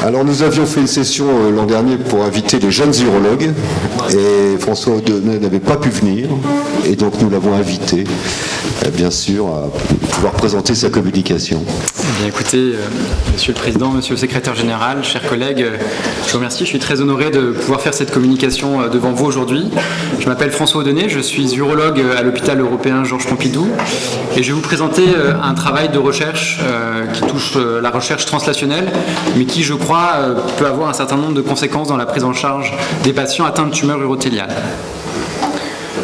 Alors nous avions fait une session l'an dernier pour inviter les jeunes urologues et François Audenay n'avait pas pu venir et donc nous l'avons invité bien sûr à pouvoir présenter sa communication. Eh bien, écoutez, Monsieur le Président, Monsieur le Secrétaire Général, chers collègues, je vous remercie. Je suis très honoré de pouvoir faire cette communication devant vous aujourd'hui. Je m'appelle François Audenay, je suis urologue à l'hôpital européen Georges Pompidou et je vais vous présenter un travail de recherche qui touche la recherche translationnelle, mais qui, je crois, peut avoir un certain nombre de conséquences dans la prise en charge des patients atteints de tumeurs urothéliales.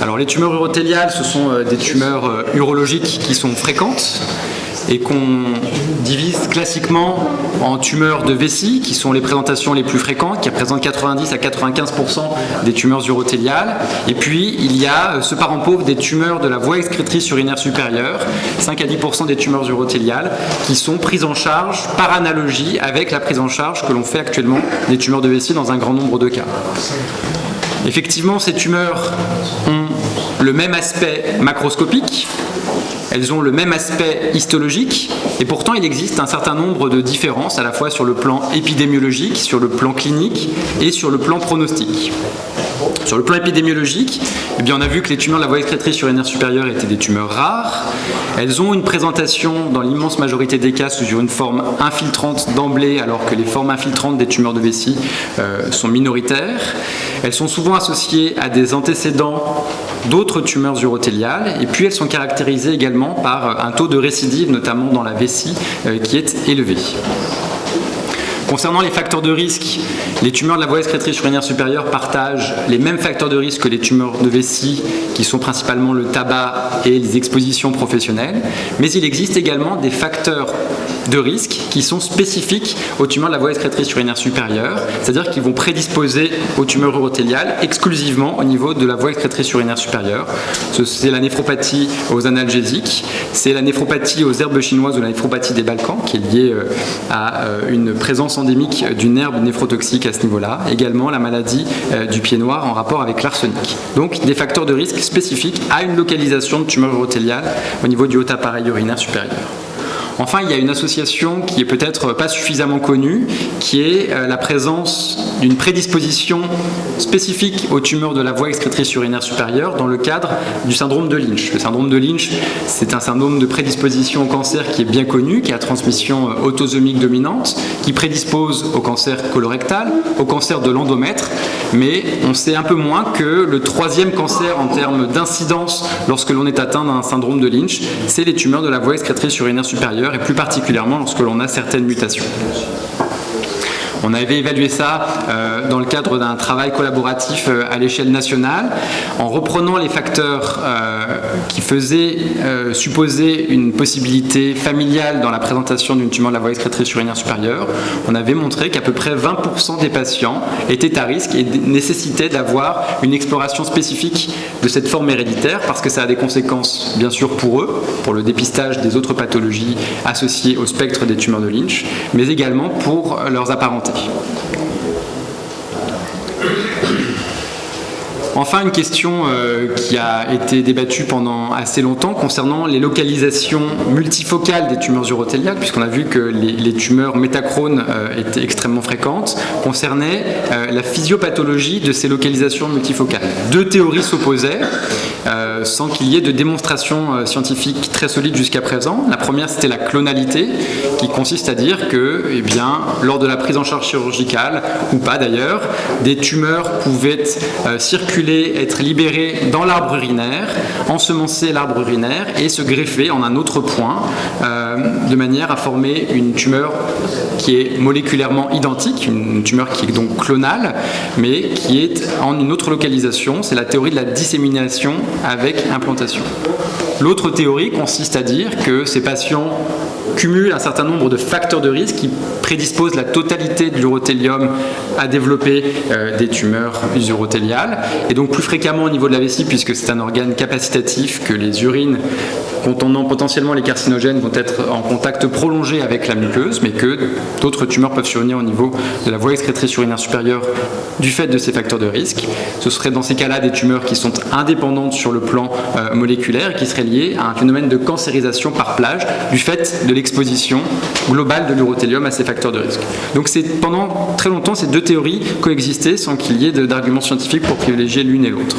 Alors, les tumeurs urothéliales, ce sont des tumeurs urologiques qui sont fréquentes et qu'on divise classiquement en tumeurs de vessie, qui sont les présentations les plus fréquentes, qui représentent 90 à 95% des tumeurs urothéliales. Et puis, il y a ce parent pauvre des tumeurs de la voie excrétrice urinaire supérieure, 5 à 10% des tumeurs urothéliales, qui sont prises en charge par analogie avec la prise en charge que l'on fait actuellement des tumeurs de vessie dans un grand nombre de cas. Effectivement, ces tumeurs ont le même aspect macroscopique, elles ont le même aspect histologique, et pourtant il existe un certain nombre de différences à la fois sur le plan épidémiologique, sur le plan clinique et sur le plan pronostic. Sur le plan épidémiologique, eh bien, on a vu que les tumeurs de la voie excrétrice urinaire supérieure étaient des tumeurs rares. Elles ont une présentation dans l'immense majorité des cas sous une forme infiltrante d'emblée, alors que les formes infiltrantes des tumeurs de vessie sont minoritaires. Elles sont souvent associées à des antécédents d'autres tumeurs urothéliales, et puis elles sont caractérisées également par un taux de récidive, notamment dans la vessie, qui est élevé. Concernant les facteurs de risque, les tumeurs de la voie excrétrice urinaire supérieure partagent les mêmes facteurs de risque que les tumeurs de vessie, qui sont principalement le tabac et les expositions professionnelles, mais il existe également des facteurs de risque qui sont spécifiques aux tumeurs de la voie excrétrice urinaire supérieure, c'est-à-dire qui vont prédisposer aux tumeurs urothéliales exclusivement au niveau de la voie excrétrice urinaire supérieure. C'est la néphropathie aux analgésiques, c'est la néphropathie aux herbes chinoises ou la néphropathie des Balkans, qui est liée à une présence endémique d'une herbe néphrotoxique à ce niveau-là, également la maladie du pied noir en rapport avec l'arsenic. Donc des facteurs de risque spécifiques à une localisation de tumeur urothéliale au niveau du haut appareil urinaire supérieur. Enfin, il y a une association qui est peut-être pas suffisamment connue, qui est la présence d'une prédisposition spécifique aux tumeurs de la voie excrétrice urinaire supérieure dans le cadre du syndrome de Lynch. Le syndrome de Lynch, c'est un syndrome de prédisposition au cancer qui est bien connu, qui a transmission autosomique dominante, qui prédispose au cancer colorectal, au cancer de l'endomètre, mais on sait un peu moins que le troisième cancer en termes d'incidence lorsque l'on est atteint d'un syndrome de Lynch, c'est les tumeurs de la voie excrétrice urinaire supérieure, et plus particulièrement lorsque l'on a certaines mutations. On avait évalué ça dans le cadre d'un travail collaboratif à l'échelle nationale, en reprenant les facteurs qui faisaient supposer une possibilité familiale dans la présentation d'une tumeur de la voie excrétrice urinaire supérieure. On avait montré qu'à peu près 20% des patients étaient à risque et nécessitaient d'avoir une exploration spécifique de cette forme héréditaire, parce que ça a des conséquences bien sûr pour eux, pour le dépistage des autres pathologies associées au spectre des tumeurs de Lynch, mais également pour leurs apparentés. Enfin, une question qui a été débattue pendant assez longtemps concernant les localisations multifocales des tumeurs urothéliales, puisqu'on a vu que les tumeurs métachrones étaient extrêmement fréquentes, concernait la physiopathologie de ces localisations multifocales. Deux théories s'opposaient, sans qu'il y ait de démonstration scientifique très solide jusqu'à présent. La première, c'était la clonalité, qui consiste à dire que, eh bien, lors de la prise en charge chirurgicale, ou pas d'ailleurs, des tumeurs pouvaient circuler, être libérées dans l'arbre urinaire, ensemencer l'arbre urinaire et se greffer en un autre point, de manière à former une tumeur qui est moléculairement identique, une tumeur qui est donc clonale, mais qui est en une autre localisation. C'est la théorie de la dissémination avec implantation. L'autre théorie consiste à dire que ces patients cumulent un certain nombre de facteurs de risque qui prédisposent la totalité de l'urothélium à développer des tumeurs urothéliales, et donc plus fréquemment au niveau de la vessie, puisque c'est un organe capacitatif, que les urines contenant potentiellement les carcinogènes vont être en contact prolongé avec la muqueuse, mais que d'autres tumeurs peuvent survenir au niveau de la voie excrétrice urinaire supérieure du fait de ces facteurs de risque. Ce seraient dans ces cas-là des tumeurs qui sont indépendantes sur le plan moléculaire et qui seraient liées à un phénomène de cancérisation par plage du fait de l'exposition globale de l'urothélium à ces facteurs de risque. Donc pendant très longtemps, ces deux théories coexistaient sans qu'il y ait d'arguments scientifiques pour privilégier l'une et l'autre.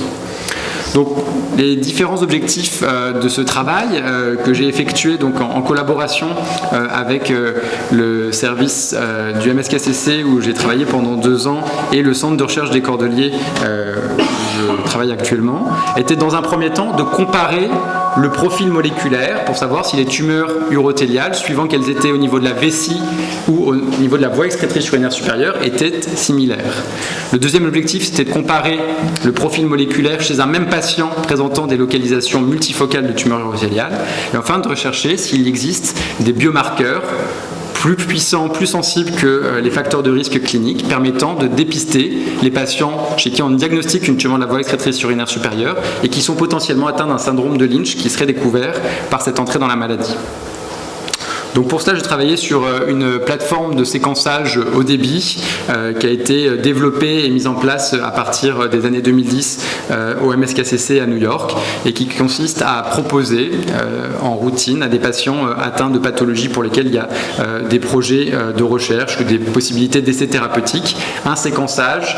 Donc, les différents objectifs de ce travail que j'ai effectué donc, en collaboration avec le service du MSKCC où j'ai travaillé pendant 2 ans et le centre de recherche des Cordeliers où je travaille actuellement, étaient dans un premier temps de comparer le profil moléculaire pour savoir si les tumeurs urothéliales, suivant qu'elles étaient au niveau de la vessie ou au niveau de la voie excrétrice urinaire supérieure, étaient similaires. Le deuxième objectif, c'était de comparer le profil moléculaire chez un même patient présentant des localisations multifocales de tumeurs urothéliales, et enfin de rechercher s'il existe des biomarqueurs plus puissants, plus sensibles que les facteurs de risque cliniques, permettant de dépister les patients chez qui on diagnostique une tumeur de la voie excrétrice urinaire supérieure et qui sont potentiellement atteints d'un syndrome de Lynch qui serait découvert par cette entrée dans la maladie. Donc pour cela, j'ai travaillé sur une plateforme de séquençage haut débit qui a été développée et mise en place à partir des années 2010 au MSKCC à New York et qui consiste à proposer en routine à des patients atteints de pathologies pour lesquelles il y a des projets de recherche ou des possibilités d'essais thérapeutiques, un séquençage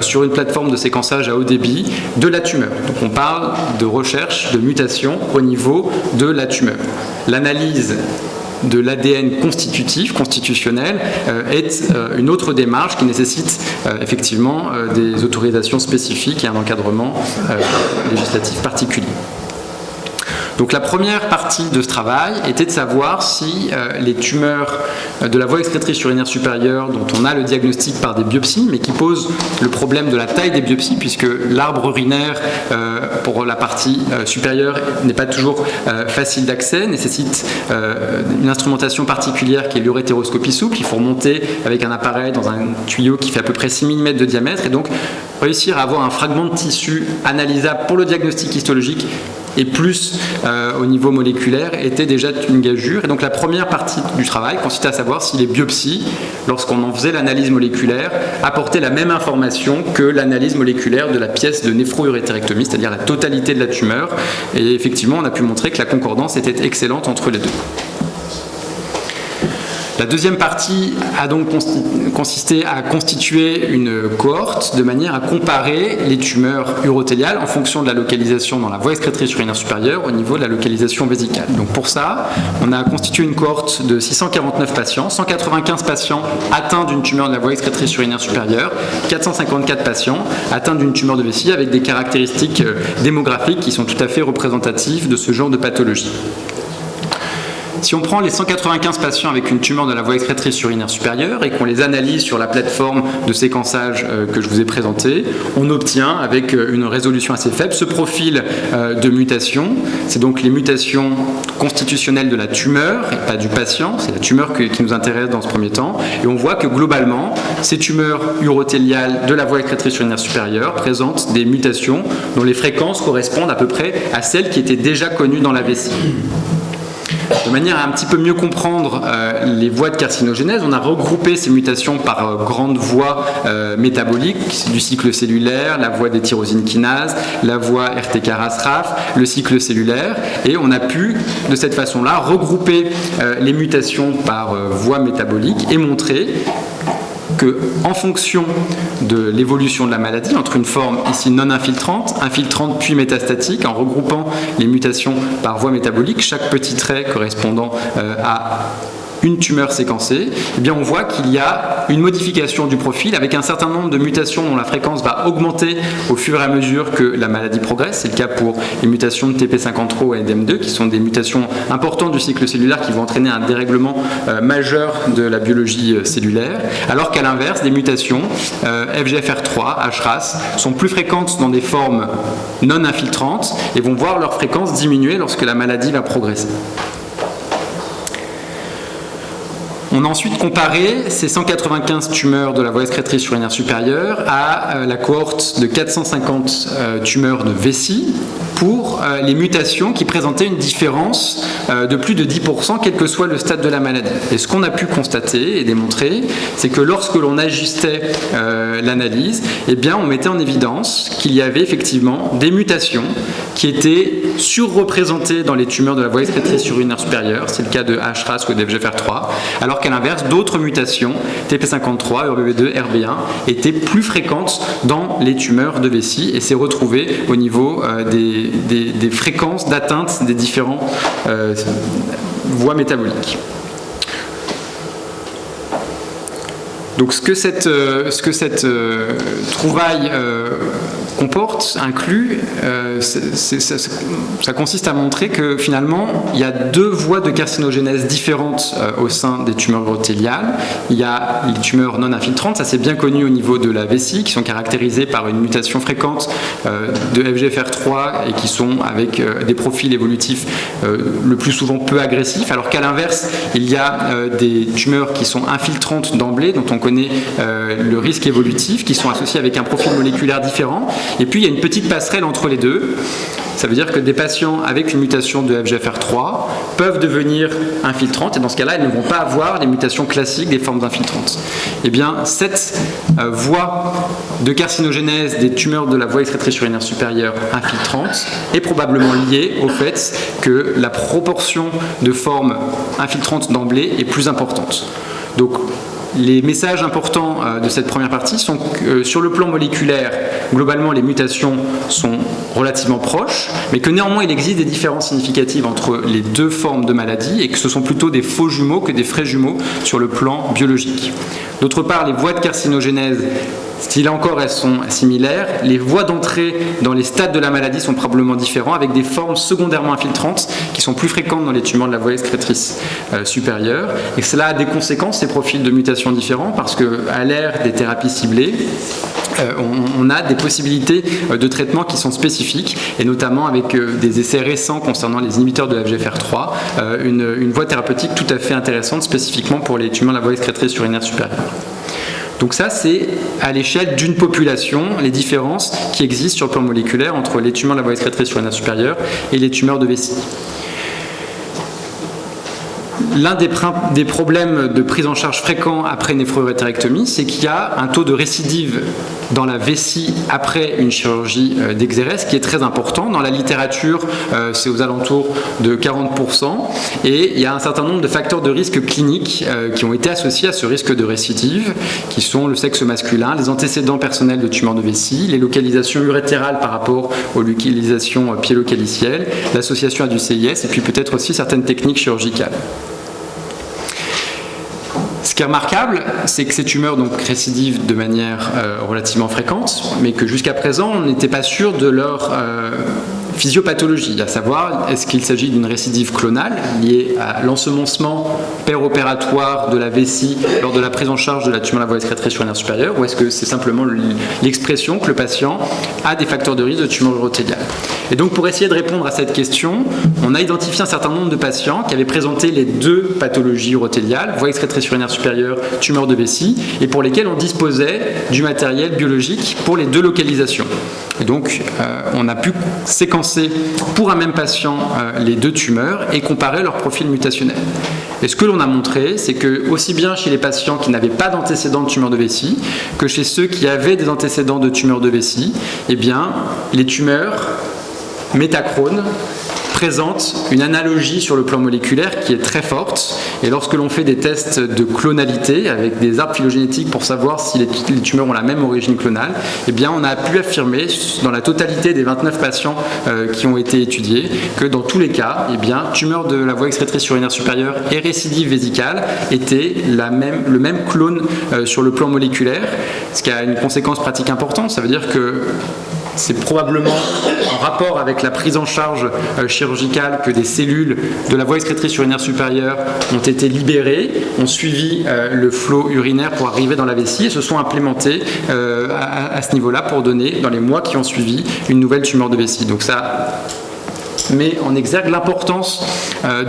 sur une plateforme de séquençage à haut débit de la tumeur. Donc on parle de recherche de mutation au niveau de la tumeur. L'analyse de l'ADN constitutionnel est une autre démarche qui nécessite effectivement des autorisations spécifiques et un encadrement législatif particulier. Donc la première partie de ce travail était de savoir si les tumeurs de la voie excrétrice urinaire supérieure dont on a le diagnostic par des biopsies, mais qui posent le problème de la taille des biopsies, puisque l'arbre urinaire pour la partie supérieure n'est pas toujours facile d'accès, nécessite une instrumentation particulière qui est l'urétéroscopie souple. Il faut remonter avec un appareil dans un tuyau qui fait à peu près 6 mm de diamètre et donc réussir à avoir un fragment de tissu analysable pour le diagnostic histologique et plus au niveau moléculaire était déjà une gageure. Et donc la première partie du travail consistait à savoir si les biopsies, lorsqu'on en faisait l'analyse moléculaire, apportaient la même information que l'analyse moléculaire de la pièce de néphrouréthérectomie, c'est-à-dire la totalité de la tumeur. Et effectivement, on a pu montrer que la concordance était excellente entre les deux. La deuxième partie a donc consisté à constituer une cohorte de manière à comparer les tumeurs urothéliales en fonction de la localisation dans la voie excrétrice urinaire supérieure au niveau de la localisation vésicale. Donc pour ça, on a constitué une cohorte de 649 patients, 195 patients atteints d'une tumeur de la voie excrétrice urinaire supérieure, 454 patients atteints d'une tumeur de vessie avec des caractéristiques démographiques qui sont tout à fait représentatives de ce genre de pathologie. Si on prend les 195 patients avec une tumeur de la voie excrétrice urinaire supérieure et qu'on les analyse sur la plateforme de séquençage que je vous ai présentée, on obtient avec une résolution assez faible ce profil de mutation. C'est donc les mutations constitutionnelles de la tumeur et pas du patient. C'est la tumeur qui nous intéresse dans ce premier temps. Et on voit que globalement, ces tumeurs urothéliales de la voie excrétrice urinaire supérieure présentent des mutations dont les fréquences correspondent à peu près à celles qui étaient déjà connues dans la vessie. De manière à un petit peu mieux comprendre les voies de carcinogénèse, on a regroupé ces mutations par grandes voies métaboliques du cycle cellulaire, la voie des tyrosine kinases, la voie RTK-RAS-RAF, le cycle cellulaire, et on a pu de cette façon-là regrouper les mutations par voie métabolique et montrer que, en fonction de l'évolution de la maladie, entre une forme ici non infiltrante, infiltrante puis métastatique, en regroupant les mutations par voie métabolique, chaque petit trait correspondant à une tumeur séquencée, eh bien on voit qu'il y a une modification du profil avec un certain nombre de mutations dont la fréquence va augmenter au fur et à mesure que la maladie progresse. C'est le cas pour les mutations de TP53 et DEM2 qui sont des mutations importantes du cycle cellulaire qui vont entraîner un dérèglement majeur de la biologie cellulaire, alors qu'à l'inverse, des mutations FGFR3, HRAS sont plus fréquentes dans des formes non infiltrantes et vont voir leur fréquence diminuer lorsque la maladie va progresser. On a ensuite comparé ces 195 tumeurs de la voie excrétrice urinaire supérieure à la cohorte de 450 tumeurs de vessie pour les mutations qui présentaient une différence de plus de 10%, quel que soit le stade de la maladie. Et ce qu'on a pu constater et démontrer, c'est que lorsque l'on ajustait l'analyse, eh bien, on mettait en évidence qu'il y avait effectivement des mutations qui étaient surreprésentées dans les tumeurs de la voie excrétrice urinaire supérieure, c'est le cas de HRAS ou d'FGFR3, alors qu'à l'inverse, d'autres mutations, TP53, ERBB2, RB1, étaient plus fréquentes dans les tumeurs de vessie et s'est retrouvé au niveau des fréquences d'atteinte des différentes voies métaboliques. Donc ce que cette trouvaille comporte, inclut, ça consiste à montrer que finalement il y a deux voies de carcinogénèse différentes au sein des tumeurs urothéliales. Il y a les tumeurs non infiltrantes, ça c'est bien connu au niveau de la vessie, qui sont caractérisées par une mutation fréquente de FGFR3 et qui sont avec des profils évolutifs le plus souvent peu agressifs, alors qu'à l'inverse il y a des tumeurs qui sont infiltrantes d'emblée, dont on connaît le risque évolutif, qui sont associés avec un profil moléculaire différent. Et puis il y a une petite passerelle entre les deux. Ça veut dire que des patients avec une mutation de FGFR3 peuvent devenir infiltrantes, et dans ce cas-là, elles ne vont pas avoir les mutations classiques des formes infiltrantes. Eh bien, cette voie de carcinogénèse des tumeurs de la voie excrétrice urinaire supérieure infiltrante est probablement liée au fait que la proportion de formes infiltrantes d'emblée est plus importante. Donc, les messages importants de cette première partie sont que sur le plan moléculaire, globalement les mutations sont relativement proches, mais que néanmoins il existe des différences significatives entre les deux formes de maladie et que ce sont plutôt des faux jumeaux que des vrais jumeaux sur le plan biologique. D'autre part, les voies de carcinogénèse, si là encore elles sont similaires, les voies d'entrée dans les stades de la maladie sont probablement différentes, avec des formes secondairement infiltrantes qui sont plus fréquentes dans les tumeurs de la voie excrétrice supérieure. Et cela a des conséquences, ces profils de mutations différents, parce qu'à l'ère des thérapies ciblées, on a des possibilités de traitement qui sont spécifiques, et notamment avec des essais récents concernant les inhibiteurs de FGFR3, une voie thérapeutique tout à fait intéressante spécifiquement pour les tumeurs de la voie excrétrice urinaire supérieure. Donc ça, c'est à l'échelle d'une population, les différences qui existent sur le plan moléculaire entre les tumeurs de la voie excrétrice urinaire supérieure et les tumeurs de vessie. L'un des problèmes de prise en charge fréquents après néphrourétrectomie, c'est qu'il y a un taux de récidive dans la vessie après une chirurgie d'exérèse qui est très important. Dans la littérature, c'est aux alentours de 40%, et il y a un certain nombre de facteurs de risque cliniques qui ont été associés à ce risque de récidive, qui sont le sexe masculin, les antécédents personnels de tumeurs de vessie, les localisations urétérales par rapport aux localisations piélocalicielles, l'association à du CIS, et puis peut-être aussi certaines techniques chirurgicales. Ce qui est remarquable, c'est que ces tumeurs donc, récidivent de manière relativement fréquente, mais que jusqu'à présent, on n'était pas sûr de leur physiopathologie, à savoir, est-ce qu'il s'agit d'une récidive clonale liée à l'ensemencement péropératoire de la vessie lors de la prise en charge de la tumeur de la voie excrétrice urinaire supérieure, ou est-ce que c'est simplement l'expression que le patient a des facteurs de risque de tumeur urothéliale. Et donc pour essayer de répondre à cette question, on a identifié un certain nombre de patients qui avaient présenté les deux pathologies urothéliales, voie excrétrice urinaire supérieure, tumeur de vessie, et pour lesquels on disposait du matériel biologique pour les deux localisations. Et donc on a pu séquencer pour un même patient les deux tumeurs et comparer leur profil mutationnel. Et ce que l'on a montré, c'est que aussi bien chez les patients qui n'avaient pas d'antécédents de tumeur de vessie que chez ceux qui avaient des antécédents de tumeur de vessie, eh bien, les tumeurs métachrones présentent une analogie sur le plan moléculaire qui est très forte. Et lorsque l'on fait des tests de clonalité avec des arbres phylogénétiques pour savoir si les tumeurs ont la même origine clonale, eh bien on a pu affirmer dans la totalité des 29 patients qui ont été étudiés que dans tous les cas, eh bien, tumeur de la voie excrétrice urinaire supérieure et récidive vésicale étaient le même clone sur le plan moléculaire, ce qui a une conséquence pratique importante. Ça veut dire que c'est probablement en rapport avec la prise en charge chirurgicale que des cellules de la voie excrétrice urinaire supérieure ont été libérées, ont suivi le flot urinaire pour arriver dans la vessie et se sont implémentées à ce niveau-là pour donner, dans les mois qui ont suivi, une nouvelle tumeur de vessie. Donc ça met en exergue l'importance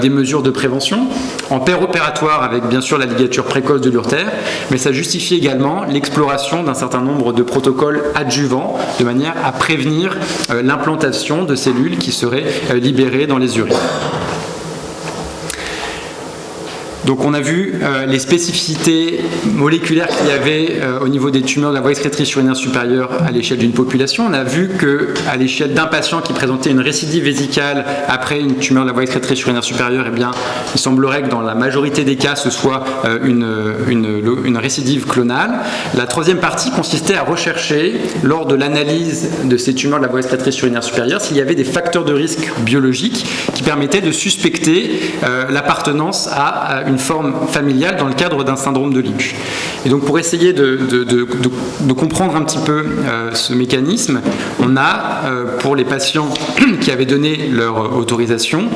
des mesures de prévention en péropératoire avec bien sûr la ligature précoce de l'urtère, mais ça justifie également l'exploration d'un certain nombre de protocoles adjuvants de manière à prévenir l'implantation de cellules qui seraient libérées dans les urines. Donc on a vu les spécificités moléculaires qu'il y avait au niveau des tumeurs de la voie excrétrice urinaire supérieure à l'échelle d'une population. On a vu qu'à l'échelle d'un patient qui présentait une récidive vésicale après une tumeur de la voie excrétrice urinaire supérieure, eh bien, il semblerait que dans la majorité des cas, ce soit une récidive clonale. La troisième partie consistait à rechercher, lors de l'analyse de ces tumeurs de la voie excrétrice urinaire supérieure, s'il y avait des facteurs de risque biologiques qui permettaient de suspecter l'appartenance à une forme familiale dans le cadre d'un syndrome de Lynch. Et donc pour essayer de comprendre un petit peu ce mécanisme, on a, pour les patients qui avaient donné leur autorisation,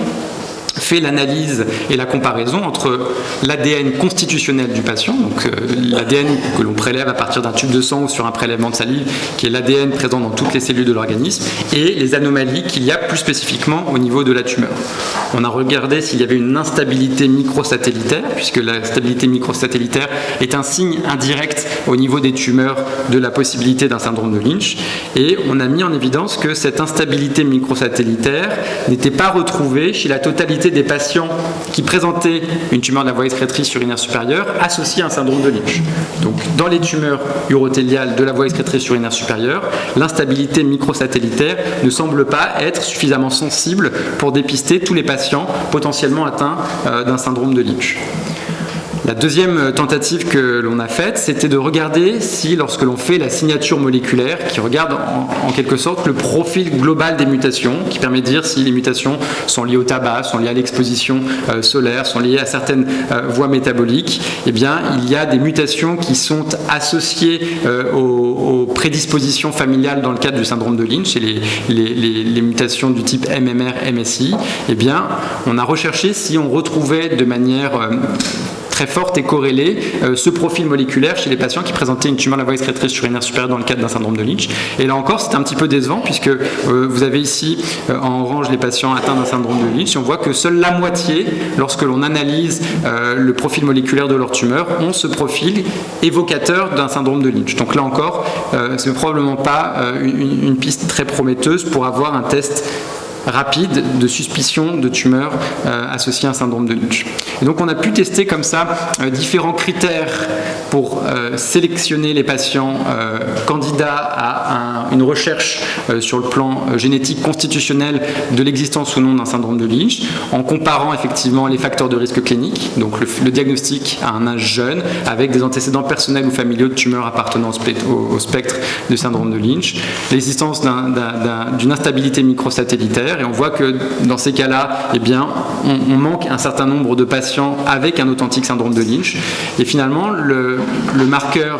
fait l'analyse et la comparaison entre l'ADN constitutionnel du patient, donc l'ADN que l'on prélève à partir d'un tube de sang ou sur un prélèvement de salive, qui est l'ADN présent dans toutes les cellules de l'organisme, et les anomalies qu'il y a plus spécifiquement au niveau de la tumeur. On a regardé s'il y avait une instabilité microsatellitaire, puisque la stabilité microsatellitaire est un signe indirect au niveau des tumeurs de la possibilité d'un syndrome de Lynch, et on a mis en évidence que cette instabilité microsatellitaire n'était pas retrouvée chez la totalité des patients qui présentaient une tumeur de la voie excrétrice urinaire supérieure associée à un syndrome de Lynch. Donc, dans les tumeurs urothéliales de la voie excrétrice urinaire supérieure, l'instabilité microsatellitaire ne semble pas être suffisamment sensible pour dépister tous les patients potentiellement atteints d'un syndrome de Lynch. La deuxième tentative que l'on a faite, c'était de regarder si, lorsque l'on fait la signature moléculaire, qui regarde en quelque sorte le profil global des mutations, qui permet de dire si les mutations sont liées au tabac, sont liées à l'exposition solaire, sont liées à certaines voies métaboliques, eh bien, il y a des mutations qui sont associées aux prédispositions familiales dans le cadre du syndrome de Lynch, et les mutations du type MMR, MSI, eh bien, on a recherché si on retrouvait de manière très forte et corrélée ce profil moléculaire chez les patients qui présentaient une tumeur de la voie excrétrice urinaire supérieure dans le cadre d'un syndrome de Lynch. Et là encore, c'est un petit peu décevant puisque vous avez ici en orange les patients atteints d'un syndrome de Lynch. Et on voit que seule la moitié, lorsque l'on analyse le profil moléculaire de leur tumeur, ont ce profil évocateur d'un syndrome de Lynch. Donc là encore, c'est probablement pas une piste très prometteuse pour avoir un test rapide de suspicion de tumeur associée à un syndrome de Lynch. Et donc on a pu tester comme ça différents critères pour sélectionner les patients candidats à une recherche sur le plan génétique constitutionnel de l'existence ou non d'un syndrome de Lynch, en comparant effectivement les facteurs de risque clinique, donc le diagnostic à un âge jeune, avec des antécédents personnels ou familiaux de tumeurs appartenant au spectre du syndrome de Lynch, l'existence d'une instabilité microsatellitaire. Et on voit que dans ces cas-là, eh bien, on manque un certain nombre de patients avec un authentique syndrome de Lynch. Et finalement, le marqueur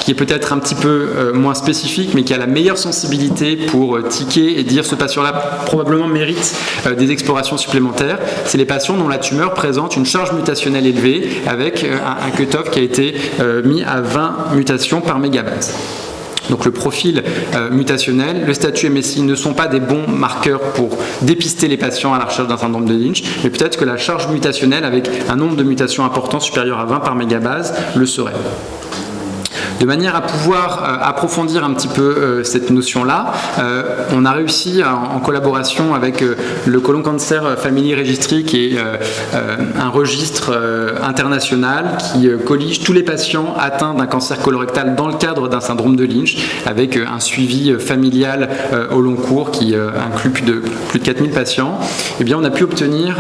qui est peut-être un petit peu moins spécifique, mais qui a la meilleure sensibilité pour tiquer et dire ce patient-là probablement mérite des explorations supplémentaires, c'est les patients dont la tumeur présente une charge mutationnelle élevée avec un cutoff qui a été mis à 20 mutations par mégabase. Donc le profil mutationnel, le statut MSI ne sont pas des bons marqueurs pour dépister les patients à la recherche d'un syndrome de Lynch, mais peut-être que la charge mutationnelle avec un nombre de mutations important supérieur à 20 par mégabase le serait. De manière à pouvoir approfondir un petit peu cette notion-là, on a réussi en collaboration avec le Colon Cancer Family Registry, qui est un registre international qui collige tous les patients atteints d'un cancer colorectal dans le cadre d'un syndrome de Lynch, avec un suivi familial au long cours qui inclut plus de 4000 patients. Eh bien, on a pu obtenir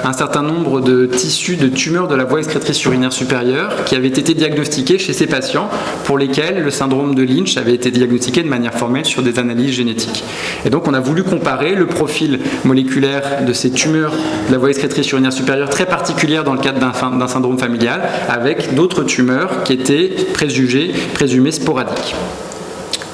un certain nombre de tissus de tumeurs de la voie excrétrice urinaire supérieure qui avaient été diagnostiqués chez ces patients, pour lesquels le syndrome de Lynch avait été diagnostiqué de manière formelle sur des analyses génétiques. Et donc on a voulu comparer le profil moléculaire de ces tumeurs de la voie excrétrice urinaire supérieure très particulières dans le cadre d'un syndrome familial avec d'autres tumeurs qui étaient présumées sporadiques.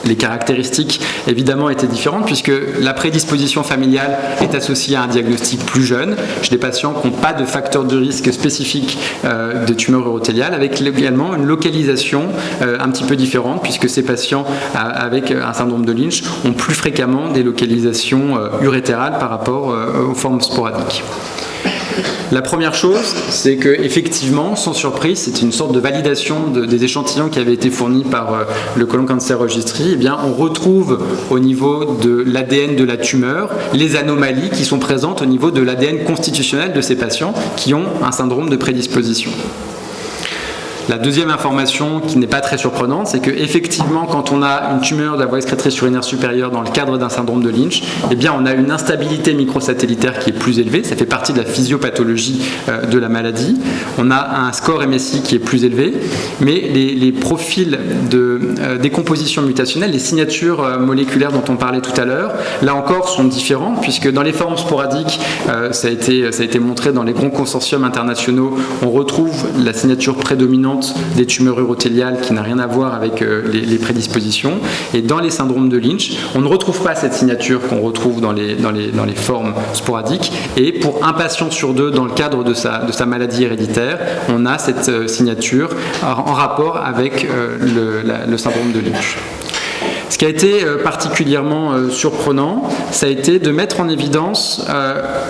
les caractéristiques évidemment étaient différentes puisque la prédisposition familiale est associée à un diagnostic plus jeune chez des patients qui n'ont pas de facteurs de risque spécifiques de tumeur urothéliale, avec également une localisation un petit peu différente puisque ces patients avec un syndrome de Lynch ont plus fréquemment des localisations urétérales par rapport aux formes sporadiques. La première chose, c'est qu'effectivement, sans surprise, c'est une sorte de validation des échantillons qui avaient été fournis par le Colon Cancer Registry. Eh bien, on retrouve au niveau de l'ADN de la tumeur les anomalies qui sont présentes au niveau de l'ADN constitutionnel de ces patients qui ont un syndrome de prédisposition. La deuxième information qui n'est pas très surprenante, c'est qu'effectivement, quand on a une tumeur de la voie excrétrice urinaire supérieure dans le cadre d'un syndrome de Lynch, eh bien, on a une instabilité microsatellitaire qui est plus élevée. Ça fait partie de la physiopathologie de la maladie. On a un score MSI qui est plus élevé, mais les profils de décomposition mutationnelle, les signatures moléculaires dont on parlait tout à l'heure, là encore sont différentes, puisque dans les formes sporadiques, ça a été montré dans les grands consortiums internationaux, on retrouve la signature prédominante des tumeurs urothéliales qui n'a rien à voir avec les prédispositions. Et dans les syndromes de Lynch, on ne retrouve pas cette signature qu'on retrouve dans les formes sporadiques. Et pour un patient sur deux, dans le cadre de sa maladie héréditaire, on a cette signature en rapport avec le syndrome de Lynch. Ce qui a été particulièrement surprenant, ça a été de mettre en évidence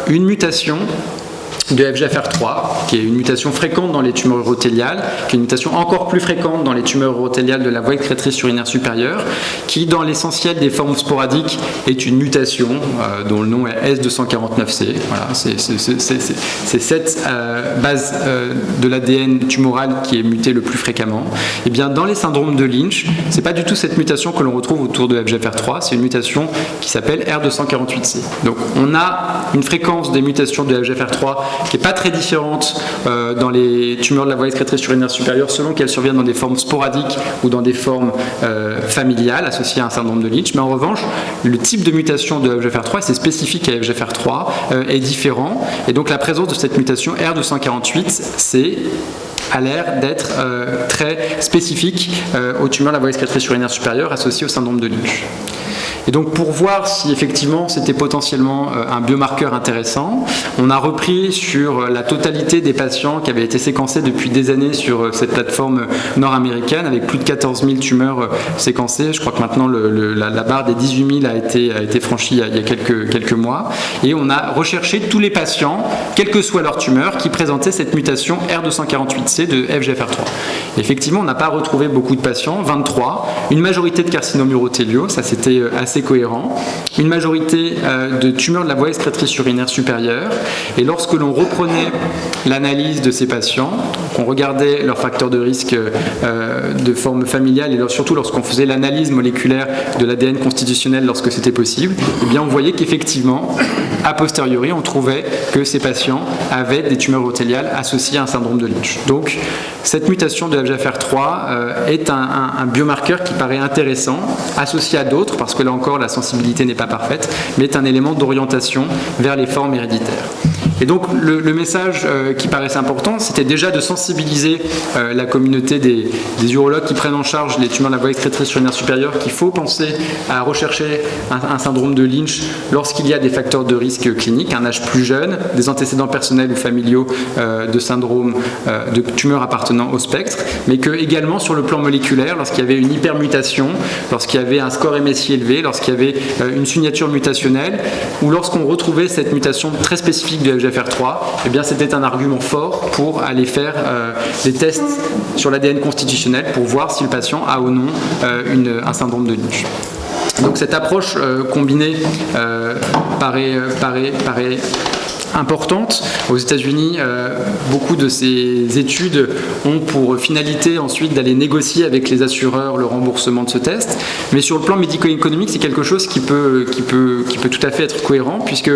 une mutation de FGFR3, qui est une mutation fréquente dans les tumeurs urothéliales, qui est une mutation encore plus fréquente dans les tumeurs urothéliales de la voie excrétrice urinaire supérieure, qui, dans l'essentiel des formes sporadiques, est une mutation dont le nom est S249C. Voilà, c'est cette base de l'ADN tumoral qui est mutée le plus fréquemment. Et bien, dans les syndromes de Lynch, c'est pas du tout cette mutation que l'on retrouve autour de FGFR3, c'est une mutation qui s'appelle R248C. Donc, on a une fréquence des mutations de FGFR3 qui n'est pas très différente dans les tumeurs de la voie excrétrice urinaire supérieure selon qu'elles surviennent dans des formes sporadiques ou dans des formes familiales associées à un syndrome de Lynch. Mais en revanche, le type de mutation de FGFR3, et c'est spécifique à FGFR3, est différent. Et donc la présence de cette mutation R248C a l'air d'être très spécifique aux tumeurs de la voie excrétrice urinaire supérieure associées au syndrome de Lynch. Et donc pour voir si effectivement c'était potentiellement un biomarqueur intéressant, on a repris sur la totalité des patients qui avaient été séquencés depuis des années sur cette plateforme nord-américaine avec plus de 14 000 tumeurs séquencées. Je crois que maintenant la barre des 18 000 a été franchie il y a quelques mois. Et on a recherché tous les patients, quelle que soit leur tumeur, qui présentaient cette mutation R248C de FGFR3. Et effectivement, on n'a pas retrouvé beaucoup de patients, 23, une majorité de carcinomes urothéliaux, ça c'était assez cohérent, une majorité de tumeurs de la voie excrétrice urinaire supérieure. Et lorsque l'on reprenait l'analyse de ces patients, qu'on regardait leurs facteurs de risque de forme familiale et surtout lorsqu'on faisait l'analyse moléculaire de l'ADN constitutionnel lorsque c'était possible, eh bien on voyait qu'effectivement, a posteriori, on trouvait que ces patients avaient des tumeurs urothéliales associées à un syndrome de Lynch. Donc cette mutation de FGFR3 est un biomarqueur qui paraît intéressant, associé à d'autres, parce que là encore la sensibilité n'est pas parfaite, mais est un élément d'orientation vers les formes héréditaires. Et donc le message qui paraissait important, c'était déjà de sensibiliser la communauté des urologues qui prennent en charge les tumeurs de la voie excrétrice urinaire supérieure qu'il faut penser à rechercher un syndrome de Lynch lorsqu'il y a des facteurs de risque cliniques, un âge plus jeune, des antécédents personnels ou familiaux de syndrome de tumeurs appartenant au spectre, mais que également sur le plan moléculaire, lorsqu'il y avait une hypermutation, lorsqu'il y avait un score MSI élevé, lorsqu'il y avait une signature mutationnelle, ou lorsqu'on retrouvait cette mutation très spécifique de FGFR3, eh bien c'était un argument fort pour aller faire des tests sur l'ADN constitutionnel pour voir si le patient a ou non un syndrome de Lynch. Donc cette approche combinée paraît importante. Aux États-Unis, beaucoup de ces études ont pour finalité ensuite d'aller négocier avec les assureurs le remboursement de ce test. Mais sur le plan médico-économique, c'est quelque chose qui peut tout à fait être cohérent, puisque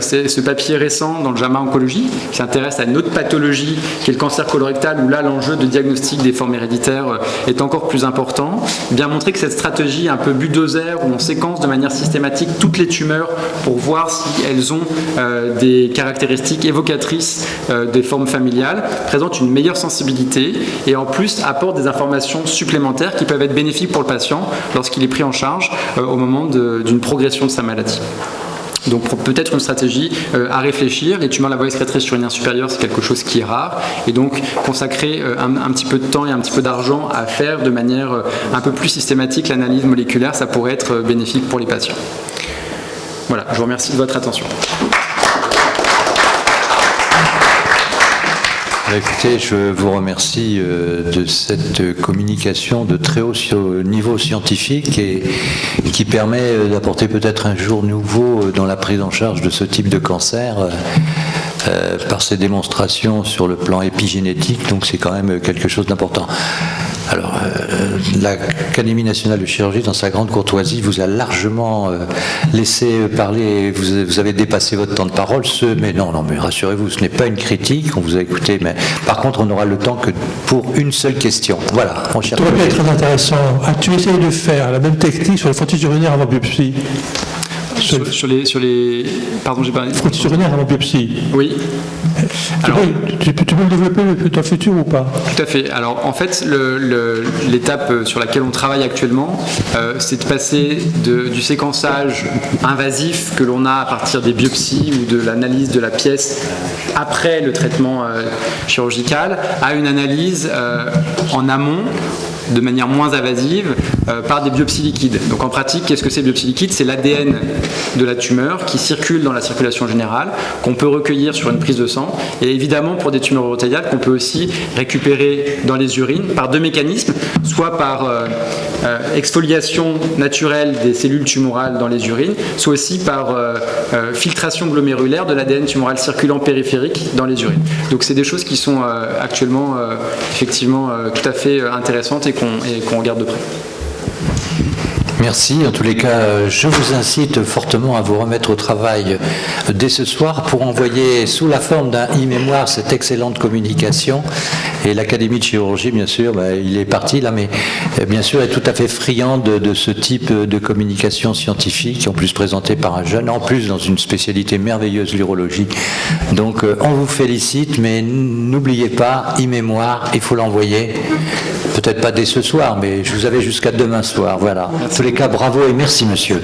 c'est ce papier récent dans le JAMA Oncologie qui s'intéresse à une autre pathologie qui est le cancer colorectal, où là l'enjeu de diagnostic des formes héréditaires est encore plus important. Bien montrer que cette stratégie un peu bulldozer, où on séquence de manière systématique toutes les tumeurs pour voir si elles ont des des caractéristiques évocatrices des formes familiales, présente une meilleure sensibilité et en plus apporte des informations supplémentaires qui peuvent être bénéfiques pour le patient lorsqu'il est pris en charge au moment d'une progression de sa maladie. Donc peut-être une stratégie à réfléchir. Les tumeurs de la voie excrétrice urinaire supérieure, c'est quelque chose qui est rare, et donc consacrer un petit peu de temps et un petit peu d'argent à faire de manière un peu plus systématique l'analyse moléculaire, ça pourrait être bénéfique pour les patients. Voilà, je vous remercie de votre attention. Écoutez, je vous remercie de cette communication de très haut niveau scientifique et qui permet d'apporter peut-être un jour nouveau dans la prise en charge de ce type de cancer par ces démonstrations sur le plan épigénétique, donc c'est quand même quelque chose d'important. Alors, l'Académie nationale de chirurgie, dans sa grande courtoisie, vous a largement laissé parler, vous avez dépassé votre temps de parole, mais rassurez-vous, ce n'est pas une critique, on vous a écouté, mais par contre, on aura le temps que pour une seule question. Voilà, mon cher collègue. Ça aurait pu être très intéressant. As-tu essayé de faire la même technique sur les frottis urinaires avant biopsie? Sur les... Pardon, j'ai pas... Frottis urinaires avant biopsie. Oui. Alors, tu peux le développer dans le futur ou pas? Tout à fait. Alors en fait, l'étape sur laquelle on travaille actuellement, c'est de passer du séquençage invasif que l'on a à partir des biopsies ou de l'analyse de la pièce après le traitement chirurgical à une analyse en amont, de manière moins invasive, par des biopsies liquides. Donc en pratique, qu'est-ce que c'est biopsie liquide? C'est l'ADN de la tumeur qui circule dans la circulation générale, qu'on peut recueillir sur une prise de sang, et évidemment pour des tumeurs urothéliales qu'on peut aussi récupérer dans les urines par deux mécanismes, soit par exfoliation naturelle des cellules tumorales dans les urines, soit aussi par filtration glomérulaire de l'ADN tumoral circulant périphérique dans les urines. Donc c'est des choses qui sont actuellement effectivement tout à fait intéressantes et qu'on regarde de près. Merci. En tous les cas, je vous incite fortement à vous remettre au travail dès ce soir pour envoyer sous la forme d'un e-mémoire cette excellente communication. Et l'Académie de chirurgie, bien sûr, il est parti là, mais bien sûr est tout à fait friand de ce type de communication scientifique, en plus présentée par un jeune, en plus dans une spécialité merveilleuse, l'urologie. Donc on vous félicite, mais n'oubliez pas, e-mémoire, il faut l'envoyer. Peut-être pas dès ce soir, mais je vous avais jusqu'à demain soir. Voilà. En tous les cas, bravo et merci, monsieur.